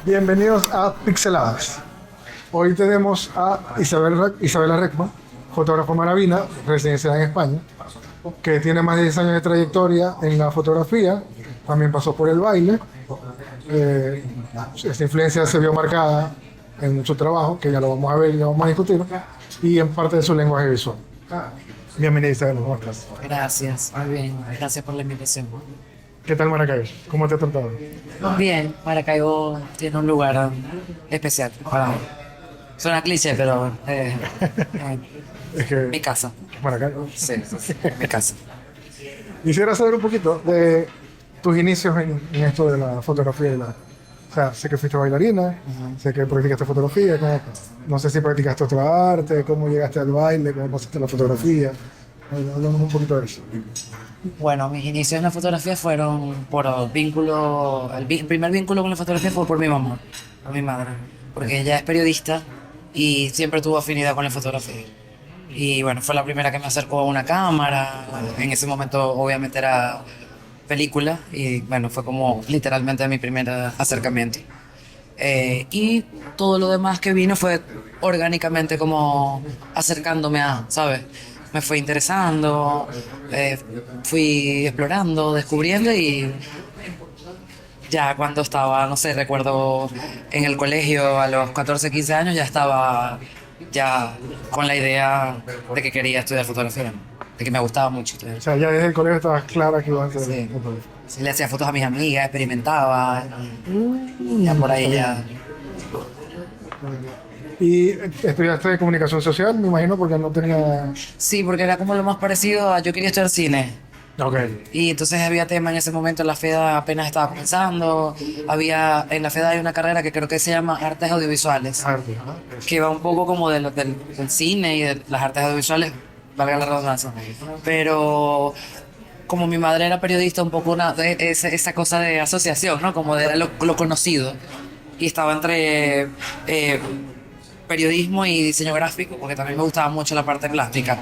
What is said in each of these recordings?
Bienvenidos a Pixeladas. Hoy tenemos a Isabela Reckman, fotógrafa maravina, residenciada en España, que tiene más de 10 años de trayectoria en la fotografía, también pasó por el baile. Esta influencia se vio marcada en su trabajo, que ya lo vamos a ver y lo vamos a discutir, y en parte de su lenguaje visual. Bienvenida, Isabela, ¿cómo estás? Gracias, muy bien. Gracias por la invitación. ¿Qué tal Maracaibo? ¿Cómo te ha tratado? Bien, Maracaibo tiene un lugar especial para mí. Suena cliché, pero Es que mi casa. Maracaibo. Sí, sí, sí, mi casa. Quisiera saber un poquito de tus inicios en esto de la fotografía o sea, sé que fuiste bailarina, sé que practicaste fotografía, no sé si practicaste otra arte, cómo llegaste al baile, cómo pasaste a la fotografía. Hablamos un poquito de eso. Bueno, mis inicios en la fotografía fueron por vínculo. El primer vínculo con la fotografía fue por mi mamá, por mi madre, porque ella es periodista y siempre tuvo afinidad con la fotografía. Y bueno, fue la primera que me acercó a una cámara. En ese momento, obviamente, era película y bueno, fue como literalmente mi primer acercamiento. Y todo lo demás que vino fue orgánicamente como acercándome a, ¿sabes? Me fue interesando, fui explorando, descubriendo y ya cuando estaba, no sé, recuerdo en el colegio a los 14, 15 años ya estaba ya con la idea de que quería estudiar fotografía, de que me gustaba mucho estudiar. O sea, ya desde el colegio estabas clara que ibas a hacer Sí. fotografía. Sí, le hacía fotos a mis amigas, experimentaba, ya por ahí ya. Y estudiaste comunicación social, me imagino, porque no tenía... Sí, porque era como lo más parecido a yo quería estudiar cine. Ok. Y entonces había tema en ese momento, la FEDA apenas estaba comenzando, en la FEDA hay una carrera que creo que se llama Artes Audiovisuales, Arte, ajá. que va un poco como del cine y de las artes audiovisuales, valga la redundancia. Pero como mi madre era periodista, un poco esa cosa de asociación, ¿no? Como de lo conocido. Y estaba entre periodismo y diseño gráfico, porque también me gustaba mucho la parte plástica.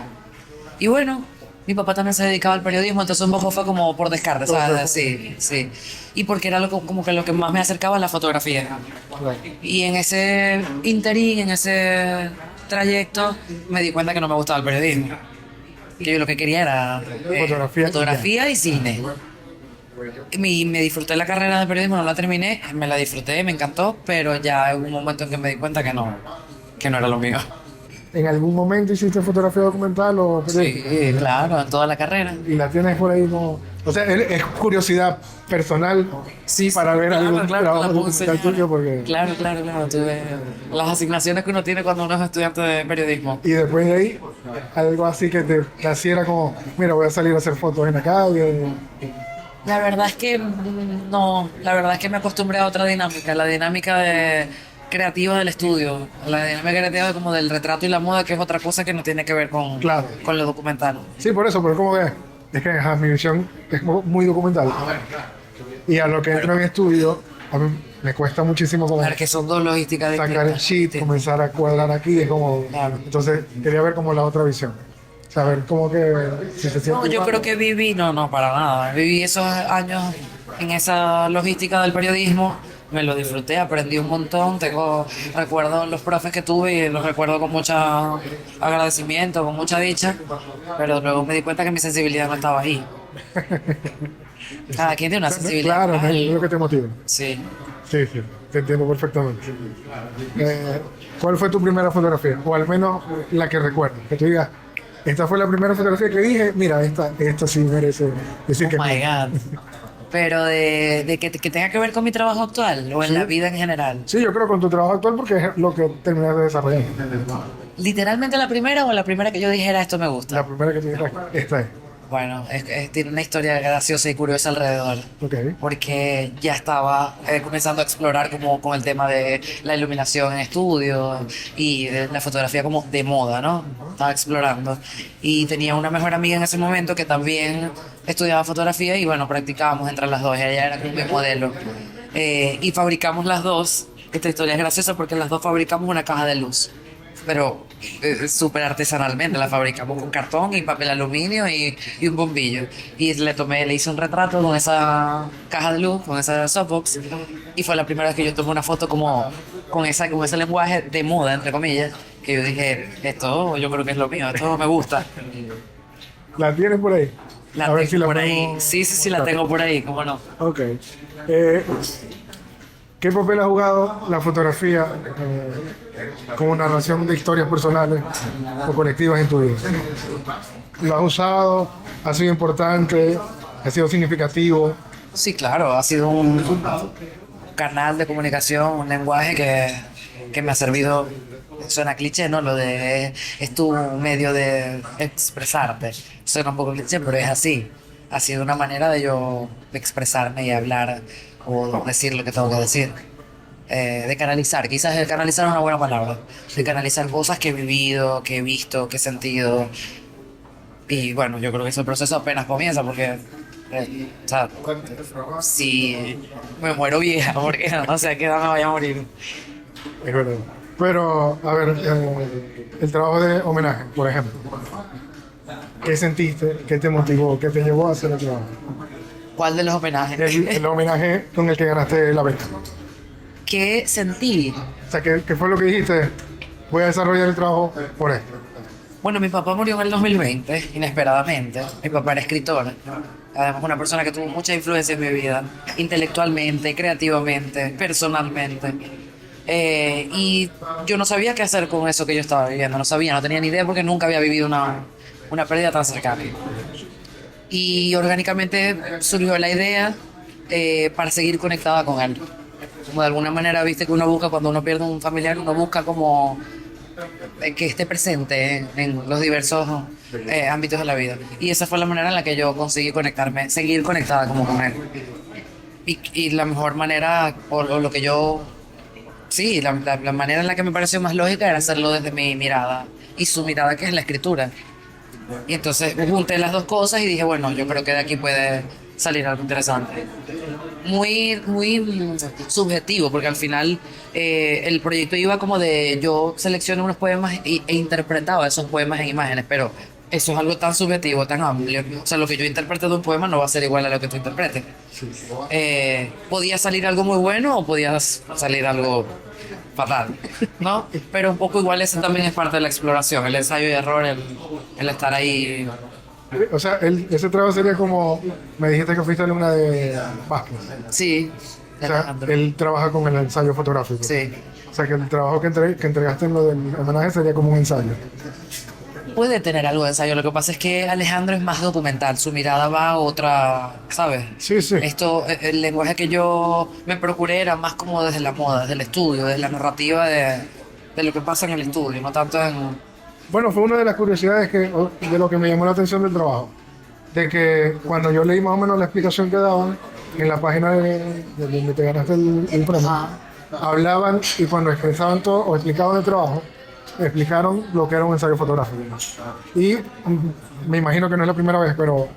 Y bueno, mi papá también se dedicaba al periodismo, entonces un poco fue como por descarte, ¿sabes? Sí, sí. Y porque era como que lo que más me acercaba a la fotografía. Y en ese interín, en ese trayecto, me di cuenta que no me gustaba el periodismo. Que yo lo que quería era fotografía y cine. Me disfruté la carrera de periodismo, no la terminé, me la disfruté, me encantó, pero ya hubo un momento en que me di cuenta que no era lo mío. ¿En algún momento hiciste fotografía documental o periodística? Sí, claro, en toda la carrera. Y la tienes por ahí como... O sea, es curiosidad personal Sí, para ver claro, algún claro, trabajo la puedo documental enseñar. tuyo porque... Claro, claro, claro. Tuve las asignaciones que uno tiene cuando uno es estudiante de periodismo. Y después de ahí, algo así que te naciera como, mira, voy a salir a hacer fotos en la calle. La verdad es que no, la verdad es que me acostumbré a otra dinámica, la dinámica creativa del estudio, la dinámica creativa como del retrato y la moda, que es otra cosa que no tiene que ver Claro. con lo documental. Sí, por eso, pero como que es que ajá, mi visión es muy documental. Y a lo que entro en estudio, a mí me cuesta muchísimo como Claro que son dos logísticas sacar el distintas. sheet, Sí. comenzar a cuadrar aquí, es como... Claro. Entonces, quería ver como la otra visión. Saber cómo que si se siente No, yo igual. creo que no, para nada. Viví esos años en esa logística del periodismo, me lo disfruté, aprendí un montón. Recuerdo los profes que tuve y los recuerdo con mucho agradecimiento, con mucha dicha, pero luego me di cuenta que mi sensibilidad no estaba ahí. Cada quien tiene una sensibilidad. Claro, ¿No? es lo que te motiva. Sí. Sí, sí, te entiendo perfectamente. ¿Cuál fue tu primera fotografía? O al menos la que recuerdas. Que tú digas, esta fue la primera fotografía que dije, mira, esta sí merece decir Oh que... my God. Pero de que tenga que ver con mi trabajo actual o en la vida en general. Sí, yo creo con tu trabajo actual porque es lo que terminas de desarrollar. Literalmente la primera o la primera que yo dijera esto me gusta. La primera que tú dijiste, esta es. Bueno, tiene una historia graciosa y curiosa alrededor. Ok. Porque ya estaba comenzando a explorar como con el tema de la iluminación en estudio y de la fotografía como de moda, ¿no? Estaba explorando. Y tenía una mejor amiga en ese momento que también estudiaba fotografía y bueno, practicábamos entre las dos. Ella era como mi modelo. Y fabricamos las dos. Esta historia es graciosa porque las dos fabricamos una caja de luz. pero súper artesanalmente. La fabricamos con cartón y papel aluminio y un bombillo. Y le hice un retrato con esa caja de luz, con esa softbox. Y fue la primera vez que yo tomé una foto como con ese lenguaje de moda, entre comillas. Que yo dije, esto yo creo que es lo mío, esto me gusta. ¿La tienes por ahí? La A ver tengo si la por ahí. podemos Sí, la buscar. tengo por ahí, cómo no. Ok. Eh, ¿Qué papel ha jugado la fotografía como narración de historias personales o colectivas en tu vida? ¿Lo has usado? ¿Ha sido importante? ¿Ha sido significativo? Sí, claro, ha sido un canal de comunicación, un lenguaje que me ha servido, suena cliché, ¿no? Lo de es tu medio de expresarte. Suena un poco cliché, pero es así. Ha sido una manera de yo expresarme y hablar o decir lo que tengo que decir. De canalizar, quizás el canalizar es una buena palabra. De canalizar cosas que he vivido, que he visto, que he sentido. Y bueno, yo creo que ese proceso apenas comienza porque, o sea, si me muero vieja, porque no sé a qué edad me vaya a morir. Es verdad. Pero, a ver, el trabajo de homenaje, por ejemplo. ¿Qué sentiste? ¿Qué te motivó? ¿Qué te llevó a hacer el trabajo? ¿Cuál de los homenajes? El homenaje con el que ganaste la beca. ¿Qué sentí? O sea, ¿qué fue lo que dijiste? Voy a desarrollar el trabajo por esto. Bueno, mi papá murió en el 2020, inesperadamente. Mi papá era escritor. Además, una persona que tuvo mucha influencia en mi vida, intelectualmente, creativamente, personalmente. Y yo no sabía qué hacer con eso que yo estaba viviendo. No tenía ni idea porque nunca había vivido una pérdida tan cercana. Y orgánicamente surgió la idea para seguir conectada con él. Como de alguna manera, viste que uno busca, cuando uno pierde un familiar, uno busca como que esté presente en los diversos ámbitos de la vida. Y esa fue la manera en la que yo conseguí conectarme, seguir conectada como con él. Y la mejor manera, o lo que yo, sí, la manera en la que me pareció más lógica era hacerlo desde mi mirada y su mirada, que es la escritura. Y entonces junté las dos cosas y dije, bueno, yo creo que de aquí puede salir algo interesante. Muy subjetivo, porque al final el proyecto iba como de yo seleccioné unos poemas e interpretaba esos poemas en imágenes, pero eso es algo tan subjetivo, tan amplio. O sea, lo que yo interprete de un poema no va a ser igual a lo que tú interpretes. Podía salir algo muy bueno o podía salir algo fatal, ¿no? Pero un poco igual ese también es parte de la exploración, el ensayo y error, el estar ahí. O sea, ese trabajo sería como, me dijiste que fuiste alumna de Vázquez. Sí, O sea, él trabaja con el ensayo fotográfico. sí. O sea, que el trabajo que entregaste en lo del homenaje sería como un ensayo. Puede tener algo de ensayo, lo que pasa es que Alejandro es más documental, su mirada va a otra, ¿sabes? Sí, sí. Esto, el lenguaje que yo me procuré era más como desde la moda, desde el estudio, desde la narrativa de lo que pasa en el estudio, no tanto en... Bueno, fue una de las curiosidades de lo que me llamó la atención del trabajo. De que cuando yo leí más o menos la explicación que daban en la página de donde te ganaste el premio, hablaban y cuando expresaban todo o explicaban el trabajo, explicaron lo que era un ensayo fotográfico. Y me imagino que no es la primera vez, pero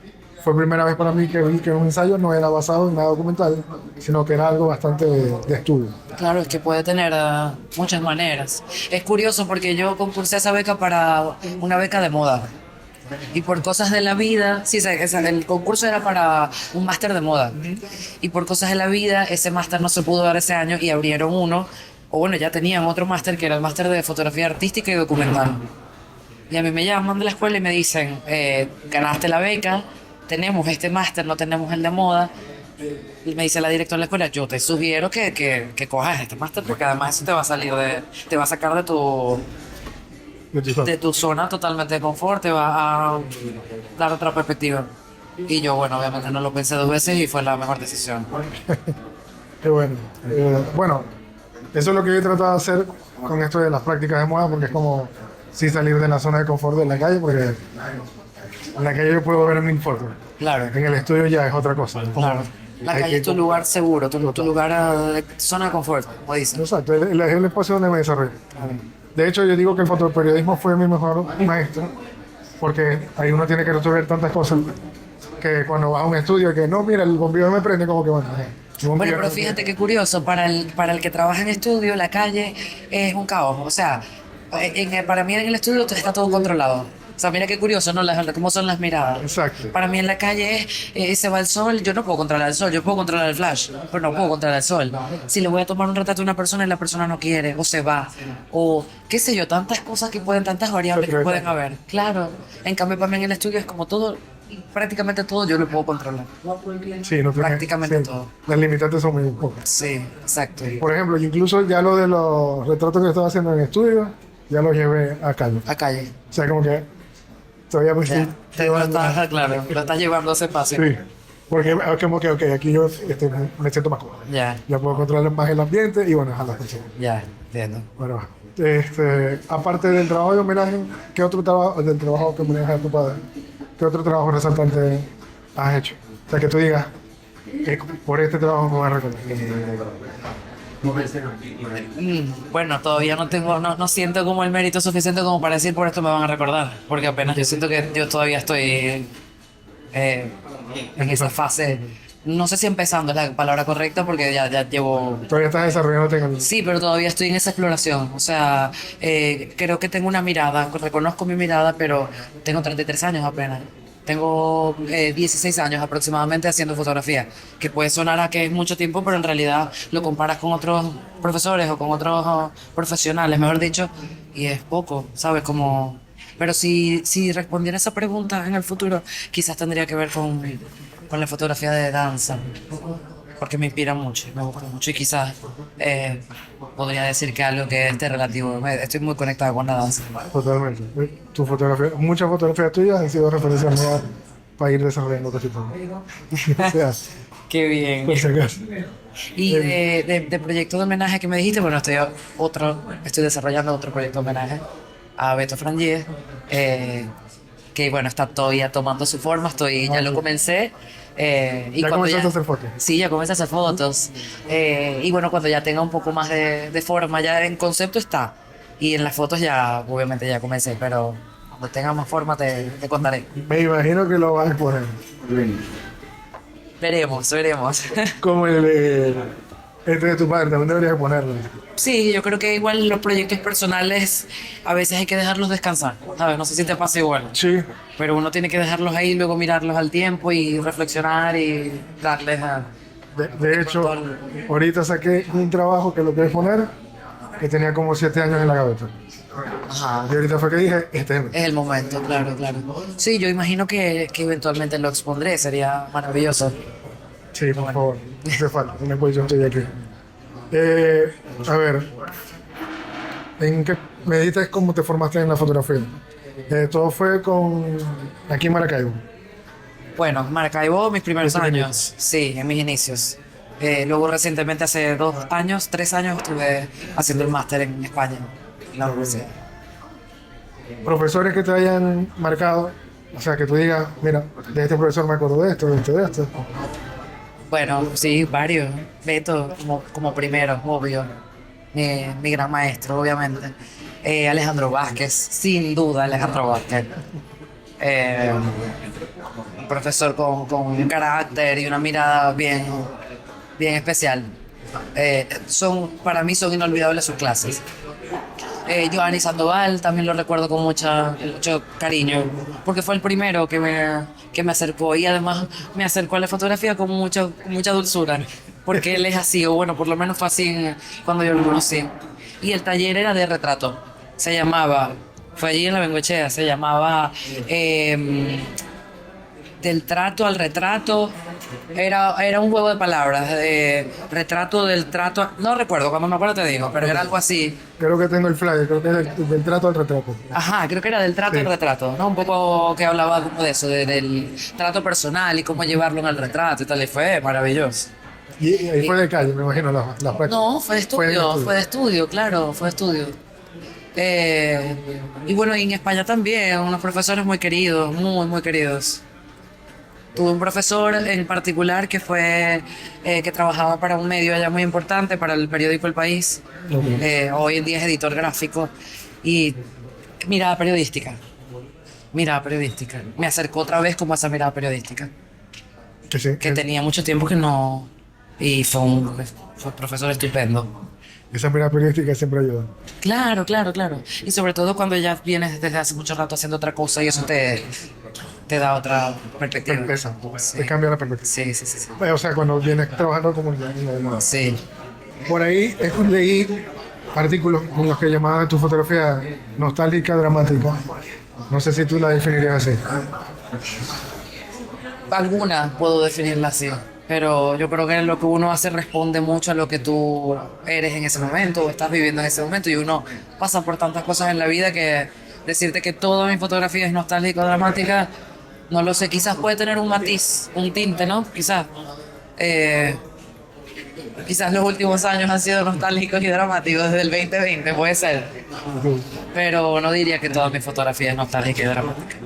fue primera vez para mí que vi que un ensayo no era basado en nada documental, sino que era algo bastante de estudio. Claro, es que puede tener muchas maneras. Es curioso porque yo concursé esa beca para una beca de moda. Y por cosas de la vida, sí, el concurso era para un máster de moda. Y por cosas de la vida, ese máster no se pudo dar ese año y abrieron uno, o bueno, ya tenían otro máster que era el máster de fotografía artística y documental. Y a mí me llaman de la escuela y me dicen, ganaste la beca, tenemos este máster, no tenemos el de moda. Y me dice la directora de la escuela, yo te sugiero que cojas este máster porque además eso te va a salir te va a sacar de tu zona totalmente de confort, te va a dar otra perspectiva. Y yo, bueno, obviamente no lo pensé dos veces y fue la mejor decisión. Qué bueno. Bueno, eso es lo que yo he tratado de hacer con esto de las prácticas de moda, porque es como sí salir de la zona de confort de la calle, porque en la calle yo puedo ver mil fotos. Claro, En el estudio ya es otra cosa. Es como- claro. La hay calle que- es tu lugar seguro, tu lugar de zona de confort, como dicen. Exacto, es el espacio donde me desarrollo. De hecho, yo digo que el fotoperiodismo fue mi mejor maestro, porque ahí uno tiene que resolver tantas cosas que cuando vas a un estudio que no, mira, el bombillo me prende, como que bueno. el bombillo Bueno, pero no- fíjate qué curioso, para el que trabaja en estudio, la calle es un caos. O sea, Para mí en el estudio está todo controlado. O sea, mira qué curioso, ¿no? Cómo son las miradas. Exacto. Para mí en la calle se va el sol, yo no puedo controlar el sol, yo puedo controlar el flash, pero no puedo controlar el sol. Si le voy a tomar un retrato a una persona y la persona no quiere, o se va, o qué sé yo, tantas cosas que pueden, tantas variables que pueden haber. Claro, en cambio para mí en el estudio es como todo, prácticamente todo yo lo puedo controlar. Sí, no tiene- Prácticamente sí, todo. Las limitantes son muy pocas. Sí, exacto. Por ejemplo, yo incluso ya lo de los retratos que estaba haciendo en estudio, ya los llevé a calle. A calle. O sea, como que todavía me Ya, estoy lo estás, claro, lo estás llevando a ese espacio. Sí, porque es como que, ok, aquí yo me siento más cómodo. Ya, Ya puedo controlar más el ambiente y bueno, a las personas. ya, entiendo. Bueno, aparte del trabajo de homenaje, ¿qué otro trabajo, del trabajo que homenaje a tu padre, qué otro trabajo resaltante has hecho? O sea, que tú digas, por este trabajo me voy a recordar. Bueno, todavía no tengo, no siento como el mérito suficiente como para decir por esto me van a recordar, porque apenas yo siento que yo todavía estoy en esa fase, no sé si empezando es la palabra correcta porque ya llevo. Todavía estás desarrollándote en el... Sí, pero todavía estoy en esa exploración. O sea, creo que tengo una mirada, reconozco mi mirada, pero tengo 33 años apenas. Tengo 16 años aproximadamente haciendo fotografía, que puede sonar a que es mucho tiempo, pero en realidad lo comparas con otros profesores o con otros profesionales, mejor dicho, y es poco, ¿sabes? Como... Pero si respondiera esa pregunta en el futuro, quizás tendría que ver con la fotografía de danza porque me inspira mucho, me gusta mucho y quizás podría decir que algo que esté relativo. Estoy muy conectado con la danza. Totalmente. Tu fotografía, muchas fotografías tuyas han sido referencias mías para ir desarrollando cositas. O sea, Qué bien. por si acaso. Y de proyecto de homenaje que me dijiste, bueno, estoy desarrollando otro proyecto de homenaje a Beto Frangies, que bueno, está todavía tomando su forma, ya lo comencé. Y ¿Ya cuando comenzaste a hacer fotos? Sí, ya comencé a hacer fotos. Y bueno, cuando ya tenga un poco más de forma, ya en concepto está. Y en las fotos ya, obviamente ya comencé, pero cuando tenga más forma te contaré. Me imagino que lo vas a exponer. Veremos, veremos. Como el de de tu padre, también deberías ponerlo. Sí, yo creo que igual los proyectos personales a veces hay que dejarlos descansar, ¿sabes? No sé si te pasa igual, Sí, pero uno tiene que dejarlos ahí, luego mirarlos al tiempo y reflexionar y darles a... de hecho, ahorita saqué un trabajo que lo quería poner, que tenía como 7 años en la gaveta. Ajá. Y ahorita fue que dije, este es. Es el momento, claro, claro. Sí, yo imagino que eventualmente lo expondré, sería maravilloso. Sí, por favor, no hace falta, una posición estoy aquí. A ver, ¿en qué me dijiste cómo te formaste en la fotografía? Todo fue aquí en Maracaibo. Bueno, Maracaibo, mis primeros Tus años, inicios. sí, en mis inicios. Luego recientemente, hace 2 años, 3 años, estuve haciendo el máster en España, en la universidad. Profesores que te hayan marcado, o sea, que tú digas, mira, de este profesor me acuerdo de esto, de esto, de esto. Bueno, sí, varios. Beto, como primero, obvio. Mi gran maestro, obviamente. Alejandro Vázquez, sin duda, Alejandro Vázquez. Un profesor con un carácter y una mirada bien especial. Para mí son inolvidables sus clases. Giovanni Sandoval también lo recuerdo con mucho cariño, porque fue el primero que me acercó y además me acercó a la fotografía con mucha dulzura, porque él es así, o bueno, por lo menos fue así cuando yo lo conocí. Y el taller era de retrato, fue allí en la Bengoechea, se llamaba Del trato al retrato. Era un juego de palabras, de retrato del trato, no recuerdo, cuando me acuerdo te digo, pero era algo así. Creo que tengo el flyer, creo que es del trato al retrato. Ajá, creo que era del trato Sí. al retrato, ¿no? Un poco que hablaba como de eso, del trato personal y cómo llevarlo en el retrato y tal, y fue maravilloso. Y ahí fue de calle, me imagino, las prácticas. No, fue de estudio, en fue de estudio, claro, fue de estudio. Y bueno, y en España también, unos profesores muy queridos, muy queridos. Tuve un profesor en particular que trabajaba para un medio allá muy importante, para el periódico El País. Ok. Hoy en día es editor gráfico y mirada periodística. Mirada periodística. Me acercó otra vez como a esa mirada periodística, Que sí, que tenía mucho tiempo que no... Y fue un profesor estupendo. esa mirada periodística siempre ayuda. Claro, claro, claro. Y sobre todo cuando ya vienes desde hace mucho rato haciendo otra cosa y eso te da otra perspectiva. Exacto, Sí. te cambia la perspectiva. Sí, sí, sí, sí. O sea, cuando vienes trabajando como Sí. por ahí leí artículos en los que llamaban tu fotografía nostálgica, dramática. No sé si tú la definirías así. Alguna puedo definirla así, pero yo creo que lo que uno hace responde mucho a lo que tú eres en ese momento o estás viviendo en ese momento y uno pasa por tantas cosas en la vida que decirte que toda mi fotografía es nostálgica o dramática, no lo sé, quizás puede tener un matiz, un tinte, ¿no? Quizás. Eh, Quizás los últimos años han sido nostálgicos y dramáticos desde el 2020, puede ser, pero no diría que toda mi fotografía es nostálgica y dramática.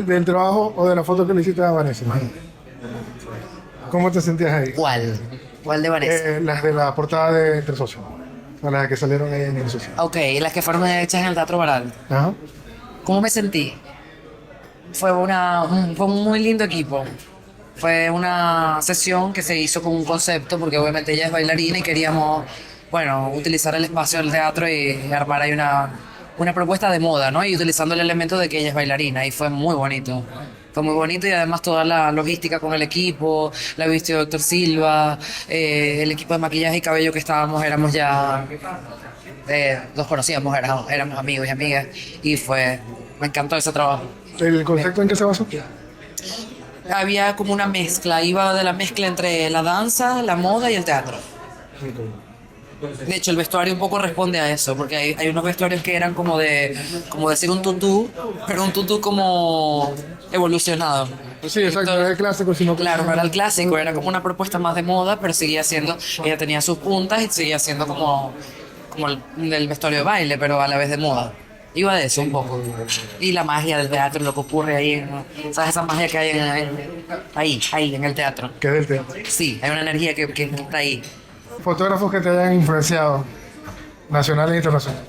Del trabajo o de la foto que le hiciste a Vanessa. ¿Cómo te sentías ahí? ¿Cuál? ¿Cuál de Vanessa? Las de la portada de Entre Socios. O sea, las que salieron ahí en el socio. Ok, las que fueron hechas en el Teatro Baral. Ajá. ¿Cómo me sentí? Fue un muy lindo equipo. Fue una sesión que se hizo con un concepto, porque obviamente ella es bailarina y queríamos, bueno, utilizar el espacio del teatro y armar ahí una propuesta de moda, ¿no? Y utilizando el elemento de que ella es bailarina y fue muy bonito. Fue muy bonito y además toda la logística con el equipo, la vistió Doctor Silva, el equipo de maquillaje y cabello que estábamos, éramos ya, nos conocíamos, éramos amigos y amigas y me encantó ese trabajo. ¿El concepto en qué se basó? Había como una mezcla, iba de la mezcla entre la danza, la moda y el teatro. De hecho, el vestuario un poco responde a eso, porque hay unos vestuarios que eran como decir un tutú, pero un tutú como evolucionado. Sí, exacto, no es el clásico, sino que... Claro, no era el clásico, era como una propuesta más de moda, pero seguía siendo, ella tenía sus puntas y seguía siendo como el vestuario de baile, pero a la vez de moda. Iba de eso un poco. Y la magia del teatro, lo que ocurre ahí, ¿no? ¿Sabes? Esa magia que hay ahí, en el teatro. Que es del teatro. Sí, hay una energía que está ahí. Fotógrafos que te hayan influenciado, nacionales e internacionales.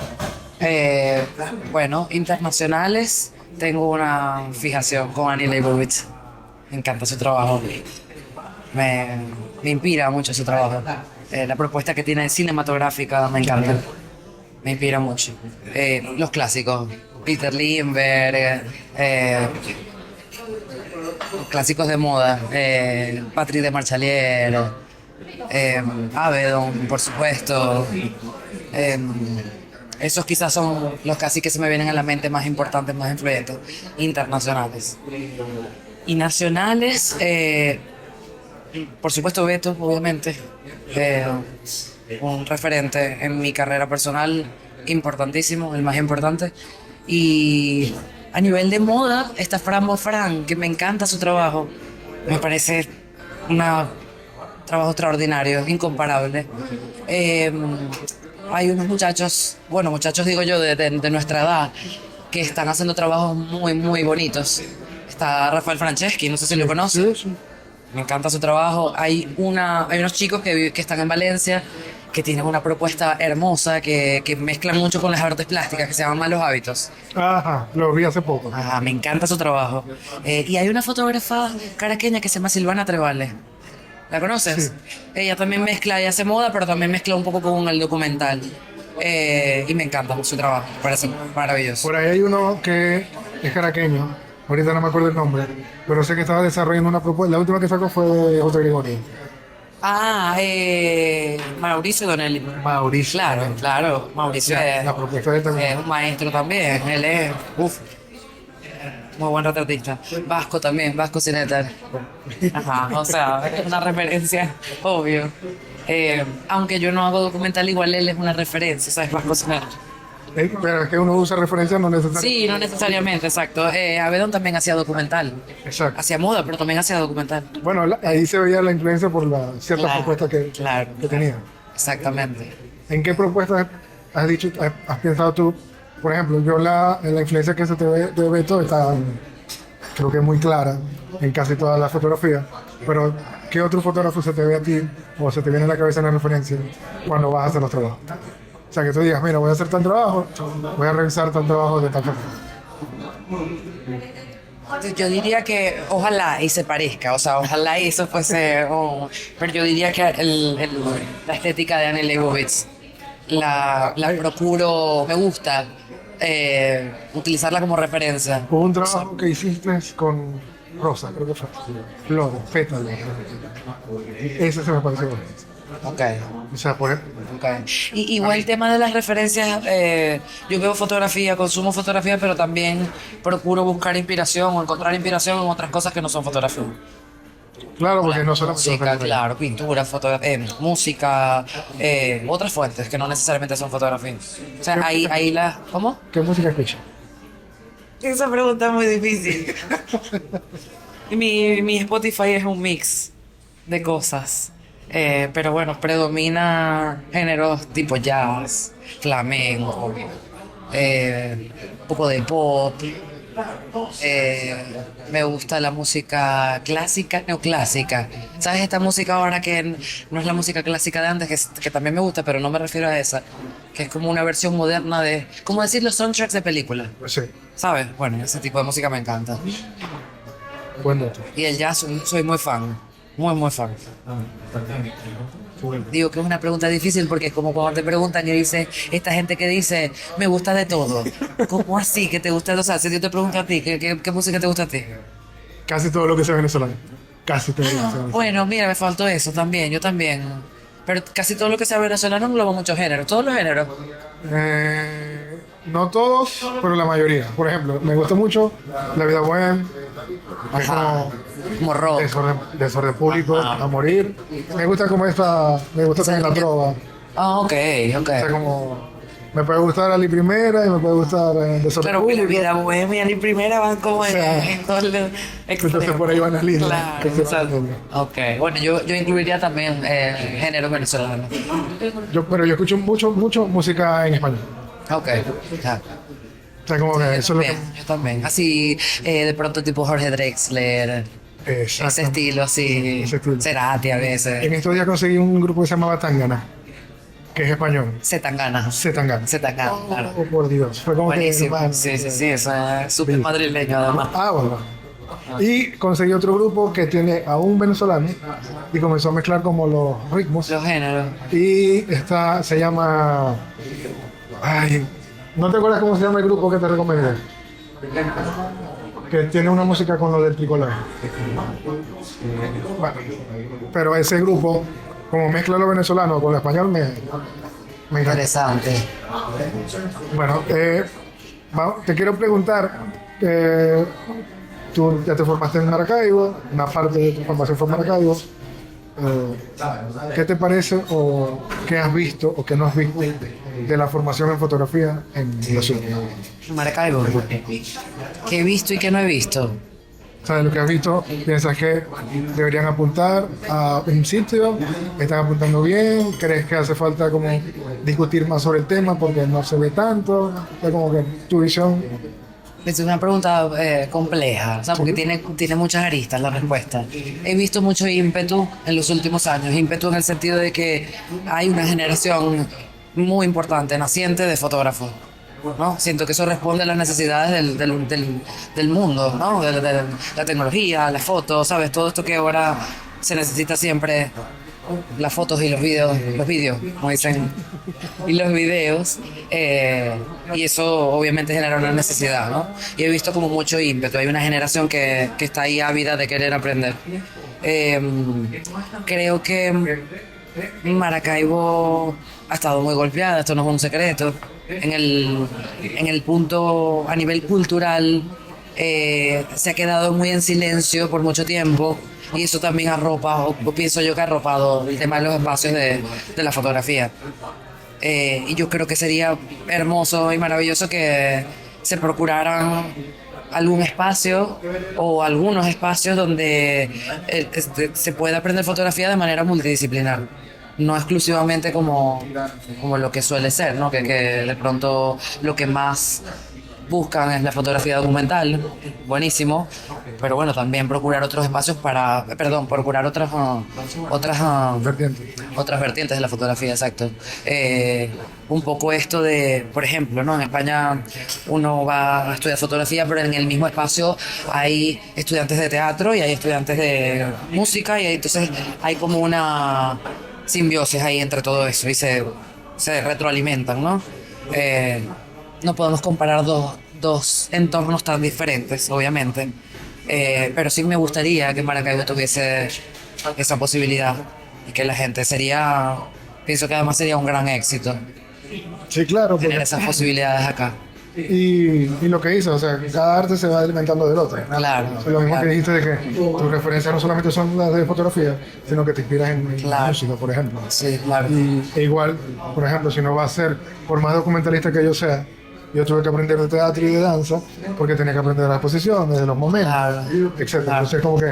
Bueno, internacionales, tengo una fijación con Annie Leibovitz. Me encanta su trabajo. Me inspira mucho su trabajo. La propuesta que tiene cinematográfica me encanta. Me inspira mucho. Los clásicos, Peter Lindbergh, clásicos de moda, Patrick de Marchalier, Avedon, por supuesto. Esos quizás son los casi que se me vienen a la mente más importantes, más influyentes, internacionales. Y nacionales, por supuesto Beto, obviamente. Un referente en mi carrera personal importantísimo, el más importante. Y a nivel de moda está Fran Bofran, que me encanta su trabajo. Me parece un trabajo extraordinario, incomparable. Hay unos muchachos, bueno, muchachos digo yo, de nuestra edad, que están haciendo trabajos muy, muy bonitos. Está Rafael Franceschi, no sé si lo conoces. Me encanta su trabajo. Hay unos chicos que están en Valencia que tienen una propuesta hermosa que mezclan mucho con las artes plásticas, que se llaman Malos Hábitos. Ajá, lo vi hace poco. Me encanta su trabajo. Y hay una fotógrafa caraqueña que se llama Silvana Trevale. ¿La conoces? Sí. Ella también mezcla y hace moda, pero también mezcla un poco con el documental. Y me encanta su trabajo, me parece maravilloso. Por ahí hay uno que es caraqueño, ahorita no me acuerdo el nombre, pero sé que estaba desarrollando una propuesta. La última que sacó fue de José Gregorio. Mauricio Donelli. Mauricio. Claro, Mauricio La propuesta de él también. es un maestro también. Él es, muy buen retratista. Vasco también, Vasco Sinetar. Ajá, o sea, es una referencia, obvio. Aunque yo no hago documental, igual él es una referencia, ¿sabes? Vasco Sinetar. Pero es que uno usa referencias no necesariamente. Sí, no necesariamente, exacto. Avedon también hacía documental. Exacto. Hacía moda, pero también hacía documental. Bueno, ahí se veía la influencia por la cierta Claro, propuesta claro. que tenía. Exactamente. ¿En qué propuestas has dicho, has pensado tú? Por ejemplo, yo la influencia que se te ve de Beto está, creo que muy clara en casi todas las fotografías, pero ¿qué otro fotógrafo se te ve a ti o se te viene a la cabeza en la referencia cuando vas a hacer los trabajos? O sea, que tú digas, mira, voy a hacer tal trabajo, voy a revisar tal trabajo de tal forma. Yo diría que ojalá y se parezca, o sea, ojalá y eso fuese, pero yo diría que la estética de Annie Leibovitz la procuro, me gusta utilizarla como referencia. Hubo un trabajo que hiciste con Rosa, creo que fue. Flores, pétalos. Ese se me pareció bonito. Ok. O sea, por ejemplo, Ok. Y igual el tema de las referencias, yo veo fotografía, consumo fotografía, pero también procuro buscar inspiración o encontrar inspiración en otras cosas que no son fotografía. claro, porque no solamente Música, claro, pintura, música, otras fuentes que no necesariamente son fotografía. O sea, ahí la... ¿Cómo? ¿Qué música escuchas? Esa pregunta es muy difícil. Mi Spotify es un mix de cosas. Pero bueno, predomina géneros tipo jazz, flamenco, un poco de pop. Me gusta la música clásica, neoclásica. ¿Sabes esta música ahora que no es la música clásica de antes, que también me gusta, pero no me refiero a esa? Que es como una versión moderna de, como decir, los soundtracks de películas. Sí, ¿Sabes? Bueno, ese tipo de música me encanta. buen dato. Y el jazz soy muy fan. Muy fan. Digo que es una pregunta difícil porque es como cuando te preguntan y dice, esta gente que dice, me gusta de todo. ¿Cómo así que te gusta? O sea, si yo te pregunto a ti, ¿qué música te gusta a ti? Casi todo lo que sea venezolano. Casi todo lo que sea venezolano. Bueno, mira, me faltó eso también, yo también. Pero casi todo lo que sea venezolano engloba muchos géneros, todos los géneros. No todos, pero la mayoría. Por ejemplo, me gusta mucho La Vida Bohème, que es Ajá. como Como rock. desorden público, a morir. Me gusta como me gusta también la trova. Ah, ok, ok. O sea, como, me puede gustar Ali Primera y me puede gustar Desorden Claro que la Público. vida bohemia ni primera van como en todos los Entonces por ahí van las líneas. Claro, que se exacto. van. Ok, bueno, yo incluiría también género venezolano. Pero yo escucho mucho música en español. Ok, ya. O sea, como que eso es lo Bien, yo también. Así, de pronto tipo Jorge Drexler, que... ese Exacto. estilo así, Ese estilo. Cerati a veces, En estos días conseguí un grupo que se llamaba Tangana, que es español. Zetangana. Zetangana. Zetangana, claro. Oh, por Dios. Fue como Buenísimo. que... Sí, eso es súper madrileño además. Ah, bueno. Y conseguí otro grupo que tiene a un venezolano y comenzó a mezclar como los ritmos. Los géneros. Y se llama... Ay, ¿no te acuerdas cómo se llama el grupo que te recomendé? Que tiene una música con lo del tricolor. Bueno, pero ese grupo, como mezcla lo venezolano con lo español, me encanta. Interesante. Bueno, te quiero preguntar, tú ya te formaste en Maracaibo, una parte de tu formación fue en Maracaibo. ¿Qué te parece o qué has visto o qué no has visto de la formación en fotografía en la ciudad? Maracaibo. ¿Qué he visto y qué no he visto? O sea, de lo que has visto, ¿piensas que deberían apuntar a un sitio? ¿Están apuntando bien? ¿Crees que hace falta como discutir más sobre el tema porque no se ve tanto? O sea, como que tu visión... Es una pregunta compleja, o sea, porque tiene muchas aristas la respuesta. He visto mucho ímpetu en los últimos años, ímpetu en el sentido de que hay una generación muy importante, naciente de fotógrafos, ¿no? Siento que eso responde a las necesidades del mundo, ¿no? De la tecnología, las fotos, ¿sabes? Todo esto que ahora se necesita siempre, las fotos y los vídeos, como dicen, y los videos, y eso obviamente genera una necesidad, ¿no? Y he visto como mucho ímpetu, hay una generación que está ahí ávida de querer aprender. Creo que Maracaibo ha estado muy golpeada, esto no es un secreto. En el punto, a nivel cultural, se ha quedado muy en silencio por mucho tiempo y eso también arropa, o pienso yo que ha arropado el tema de los espacios de la fotografía. Y yo creo que sería hermoso y maravilloso que se procuraran algún espacio o algunos espacios donde se pueda aprender fotografía de manera multidisciplinar, no exclusivamente como lo que suele ser, ¿no? Que de pronto lo que más buscan es la fotografía documental, buenísimo, pero bueno, también procurar otros espacios procurar Vertiente. otras vertientes de la fotografía, exacto. Un poco esto de, por ejemplo, ¿no? En España uno va a estudiar fotografía, pero en el mismo espacio hay estudiantes de teatro y hay estudiantes de música y entonces hay como una simbiosis ahí entre todo eso y se retroalimentan, ¿no? No podemos comparar dos entornos tan diferentes, obviamente, pero sí me gustaría que Maracaibo tuviese esa posibilidad y que la gente pienso que además sería un gran éxito Sí, claro, tener porque, esas posibilidades acá. y lo que dice, o sea, cada arte se va alimentando del otro. Claro, Lo mismo claro. que dijiste de que tus referencias no solamente son las de fotografía, sino que te inspiras en Claro. música, por ejemplo. Sí, claro. E igual, por ejemplo, si no va a ser, por más documentalista que yo sea, yo tuve que aprender de teatro y de danza, porque tenía que aprender de las posiciones, de los momentos, Claro. etc. Claro. Entonces, como que,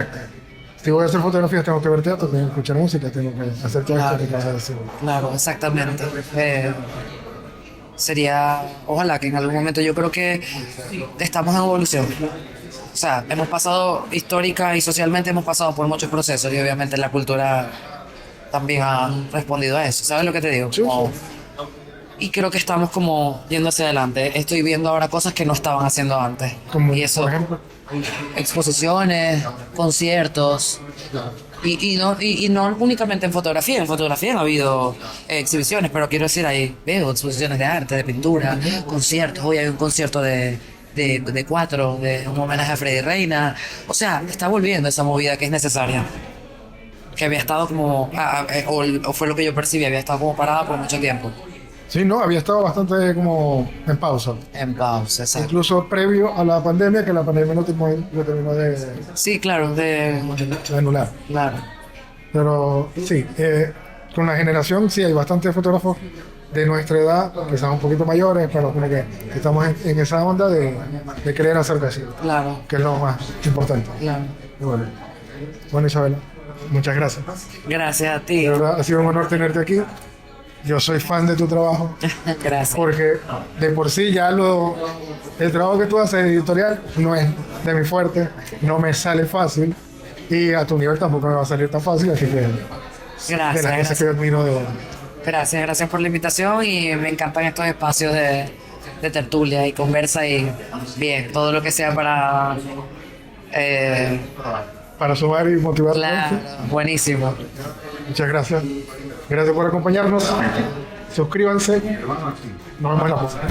si voy a hacer fotografías, tengo que ver teatro, tengo que escuchar música, tengo que hacer todo Claro. esto que acabas de decir. Claro, exactamente. Ojalá que en algún momento yo creo que estamos en evolución. O sea, hemos pasado histórica y socialmente hemos pasado por muchos procesos y obviamente la cultura también ha respondido a eso. ¿Sabes lo que te digo? Y creo que estamos como yendo hacia adelante. Estoy viendo ahora cosas que no estaban haciendo antes. Como, Y eso, por ejemplo, exposiciones, conciertos. Y no únicamente en fotografía han habido exhibiciones, pero quiero decir, veo exposiciones de arte, de pintura, conciertos. Hoy hay un concierto de Cuatro, de un homenaje a Freddy Reina. O sea, está volviendo esa movida que es necesaria. Que había estado como, o fue lo que yo percibí, había estado como parada por mucho tiempo. sí, no, había estado bastante como en pausa. En pausa, exacto. Incluso previo a la pandemia, que la pandemia lo terminó de Sí, claro, anular. claro. Pero sí, con la generación sí hay bastantes fotógrafos de nuestra edad, quizás un poquito mayores, pero como que estamos en esa onda de querer hacer así, Claro, que es lo más importante. claro. Y bueno, bueno, Isabela, muchas gracias. Gracias a ti. De verdad, ha sido un honor tenerte aquí. Yo soy fan de tu trabajo, Gracias. porque de por sí ya el trabajo que tú haces editorial no es de mi fuerte, no me sale fácil, y a tu nivel tampoco me va a salir tan fácil, así que de las cosas Gracias. que yo admiro de vos. Gracias por la invitación y me encantan estos espacios de tertulia y conversa y bien, todo lo que sea para... Para sumar y motivar. claro, buenísimo. Muchas gracias. Gracias por acompañarnos. Suscríbanse. Nos vemos en la próxima.